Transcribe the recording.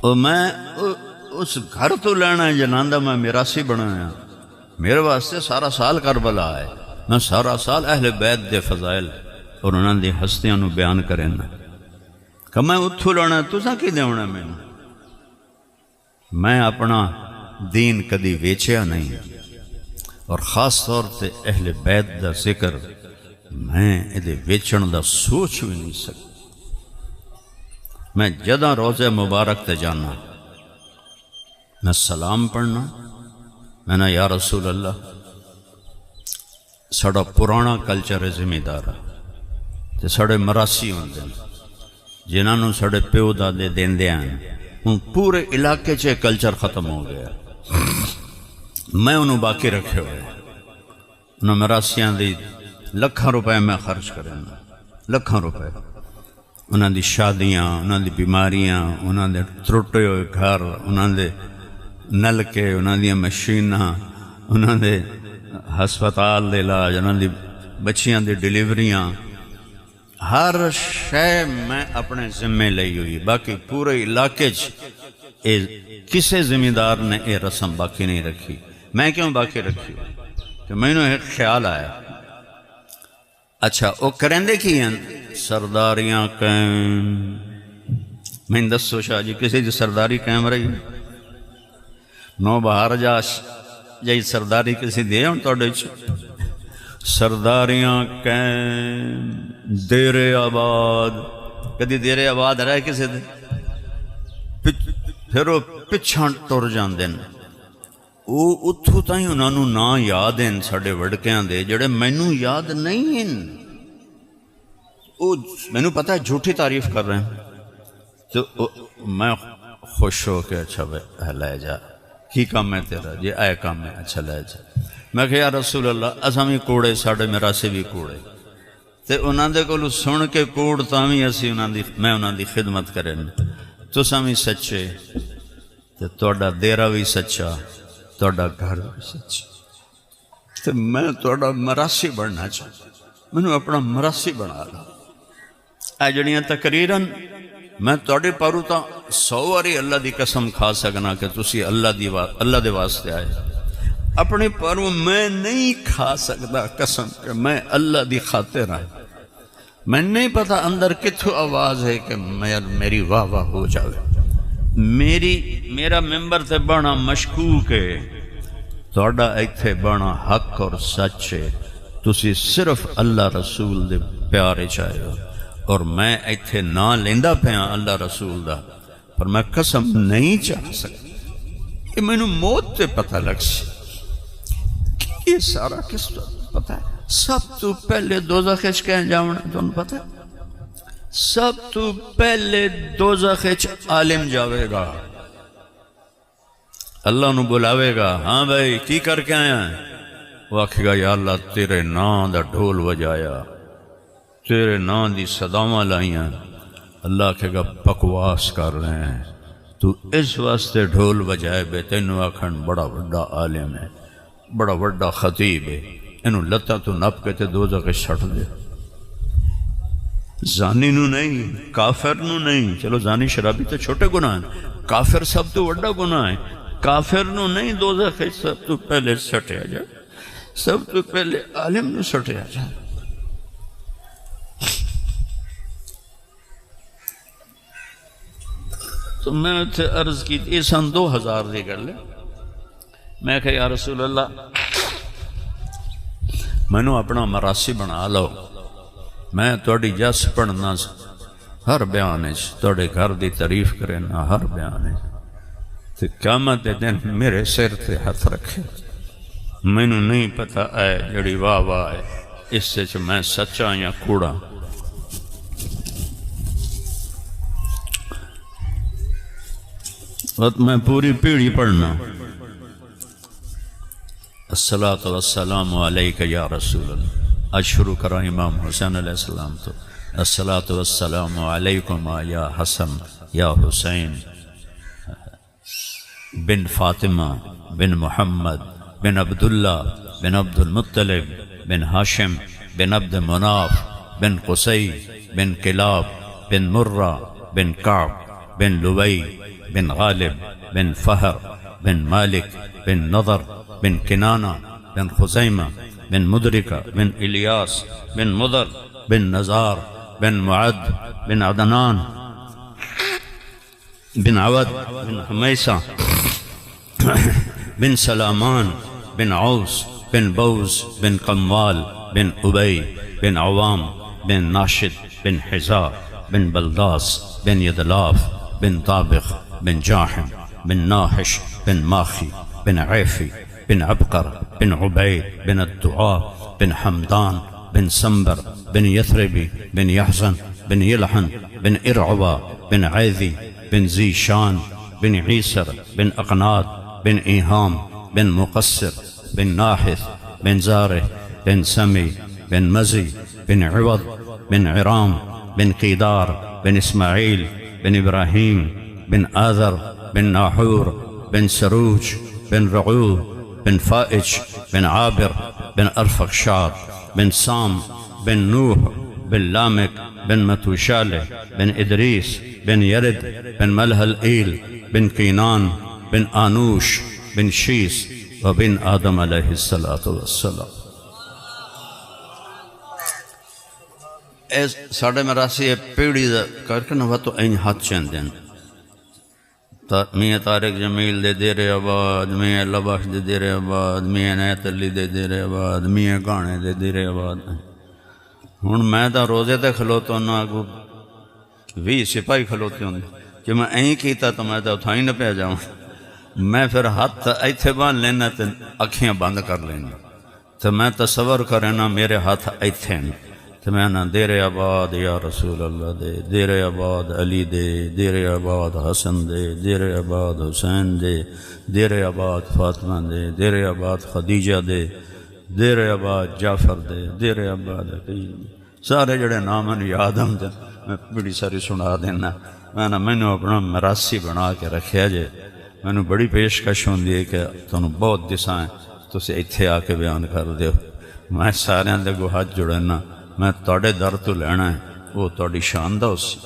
اور میں اس گھر تو لینا ہے جنہاں دا میں میراسی بنایا، میرے واسطے سارا سال کربلا ہے، میں سارا سال اہل بیت دے فضائل اور انہاں دی ہستیاں نو بیان کرنا کہ میں اتھو لینا، تساں کی دیونا مینوں؟ میں اپنا دین کدی ویچیا نہیں، اور خاص طور تے اہل بیت دا ذکر میں ادھے ویچن دا سوچ بھی نہیں سکتا۔ میں جدہ روزہ مبارک تے جانا، میں سلام پڑھنا، میں نے یا رسول اللہ ساڑا پرانا کلچر ہے ذمہ دار تے ساڑے مراسی ہوندے جنہاں نوں ساڑے پیو دادے دیندے ہیں، ان پورے علاقے چے کلچر ختم ہو گیا، میں انہوں باقی رکھے ہوئے، انہوں مراسیاں دی لکھاں روپے میں خرچ کرنا، لکھاں روپے، انہوں دی شادیاں، انہوں دی بیماریاں، انہوں دے ترٹے ہوئے گھر، انہوں دے نلکے، انہوں دی مشیناں، انہوں دے ہسپتال دے علاج، انہوں دی بچیاں دی ڈیلیوریاں، ہر شے میں اپنے ذمے لئی ہوئی، باقی پورے علاقے کسے ذمہ دار نے یہ رسم باقی نہیں رکھی۔ میں کیوں باقی رکھی؟ کہ میں نے ایک خیال آیا، اچھا وہ کرندے کی ہیں سرداریاں قائم، میں دسو شاہ جی کسی دی سرداری قائم رہی؟ نو بہار جائی سرداری کسی دے ہوں توڑے سرداریاں قائم، دیر آباد، کدی دیر آباد رہے کسی دے، پھر وہ پچھاں ٹر جاندے ہیں، وہ اتھو تائیں انہوں نے نا یاد ہیں ساڑے وڑکیاں دے جڑے مینوں یاد نہیں ہیں، وہ مینوں پتہ ہے جھوٹی تعریف کر رہے ہیں، تو میں خوش ہو کے اچھا لے جا کی کام ہے تیرا؟ جی اے کام ہے، اچھا لے جا۔ میں کہ یا رسول اللہ اساں بھی کوڑے، ساڑے میراسی بھی کوڑے، تے انہاں دے کولوں سن کے کوڑ تاں بھی اسی میں انہاں دی خدمت کریں، تساں بھی سچے تے تہاڈا دیرا بھی سچا، تہاڈا گھر بھی سچا، تے میں تہاڈا مراسی بننا چاہتا، مینوں اپنا مراسی بنا لو۔ اے جڑیاں تقریراً میں تہاڈے پاروں تاں 100 واری اللہ دی قسم کھا سکنا کہ تسی اللہ دے واسطے آئے، اپنے پاروں میں نہیں کھا سکتا قسم کہ میں اللہ دی خاطر آئے، میں نہیں پتا اندر کتھو آواز ہے کہ میری واہ واہ ہو جاوے، میرا ممبر تے بڑا مشکوک ہے، تہاڈا ایتھے بڑا حق اور سچ ہے، تسی صرف اللہ رسول دے پیارے چاہے ہو، اور میں ایتھے نہ لیندہ پیا اللہ رسول دا، پر میں قسم نہیں چاہ سکتا، یہ میں نے موت تے پتہ لگ سی، یہ سارا کس پتہ ہے؟ سب تو پہلے دوزخ وچ کہیں جاونا تمہیں پتہ ہے؟ سب تو پہلے دوزخ وچ عالم جاوے گا، اللہ نو بلاوے گا، ہاں بھائی کی کر کے آیا ہے؟ وہ آکھے گا یا اللہ تیرے نام دا ڈھول وجایا، تیرے نام دی صداواں لائیاں، اللہ کہے گا بکواس کر رہے ہیں، تو اس واسطے ڈھول بجائے بے تینوں آکھن بڑا بڑا عالم ہے، بڑا بڑا خطیب ہے، انہوں لتا تو نپ کے تے دوزخ چھٹ دے، زانی نو نہیں، کافر نو نہیں، چلو زانی شرابی تو چھوٹے گناہ ہیں، کافر سب تو بڑا گناہ ہے، کافر نو نہیں دوزخ سب تو پہلے سٹیا جائے، سب تو پہلے عالم نو سٹیا جائے۔ تو میں اتھے عرض کی تھی سن 2000 دی کر لے، میں کہا یا رسول اللہ میں نے اپنا مراسی بنا لو، میں توڑی جس پڑھنا ہر بیانے توڑے گھر دی تعریف کرنا ہر بیانے، تو قیامت دن میرے سر تے ہاتھ رکھے، میں نے نہیں پتا اے جڑی واہ واہ ہے اس سے میں سچا یا کوڑا۔ وقت میں پوری پیڑھی پڑھنا، الصلاۃ والسلام علیک یا رسول اللہ، آج شروع کرا امام حسین علیہ السلام تو، الصلاۃ والسلام علیکم یا حسن یا حسین بن فاطمہ بن محمد بن عبداللہ بن عبد المطلب بن ہاشم بن عبد مناف بن قصی بن کلاب بن مرہ بن کعب بن لبی بن غالب بن فہر بن مالک بن نضر بن کنانہ بن خزیمہ بن مدرکہ بن الیاس بن مضر بن نزار بن معد بن عدنان بن عود بن حمیسہ بن سلامان بن عوس بن بوز بن قموال بن ابی بن عوام بن ناشد بن حزا بن بلداس بن یدلاف بن طابق بن جاحم بن ناحش بن ماخي بن عيفي بن عبقر بن عبيد بن الدعاء بن حمدان بن سنبر بن يثربي بن يحزن بن يلحن بن إرعبا بن عيذي بن زيشان بن عيسر بن أقناد بن إيهام بن مقصر بن ناحث بن زاره بن سمي بن مزي بن عوض بن عرام بن قيدار بن إسماعيل بن إبراهيم بن آذر بن ناحور بن سروج بن رعوذ بن فائج بن عابر بن أرفخشاد بن سام بن نوح بن لامك بن متوشالة بن إدريس بن يرد بن ملهلئيل بن كينان بن آنوش بن شيس وبن آدم عليه الصلاة والسلام. ساڑھے مراسی پیڑی دا کرکن ہوا تو این ہاتھ چندین میاں طارق جمیل دے دیرے آباد، میاں لباش دے دیرے آباد، میاں نیت علی دے دیرے آباد، میاں گانے دے دیرے آباد. ہون میں تا روزے تے کھلوتا ہوں آگو 20 سپاہی کھلوتے ہوں کہ میں این کیتا تو میں تا اتھائی نہ پہ جاؤں. میں پھر ہاتھ ایتھے بان لینا تے اکھیاں بند کر لینا تو میں تصور کرنا میرے ہاتھ ایتھے ہیں تو میں نا دیر آباد یا رسول اللہ دے، دیر آباد علی دے، دیر آباد حسن دے، دیر آباد حسین دے، دیر آباد فاطمہ دے، دیر آباد خدیجہ دے، دیر آباد جعفر دے، دیر آباد عقیل دے. سارے جڑے نام ہیں یاد ہم دے میں بڑی ساری سنا دینا. میں نے اپنا مراسی بنا کے رکھیا جے. میں نے بڑی پیشکش ہوندی ہے کہ تمہیں بہت دساں تسی ایتھے آ کے بیان کر دیو. میں سارے دے کو ہاتھ جڑنا، میں تواڈے در تو لینا ہے، وہ تواڈی شان دا اسی.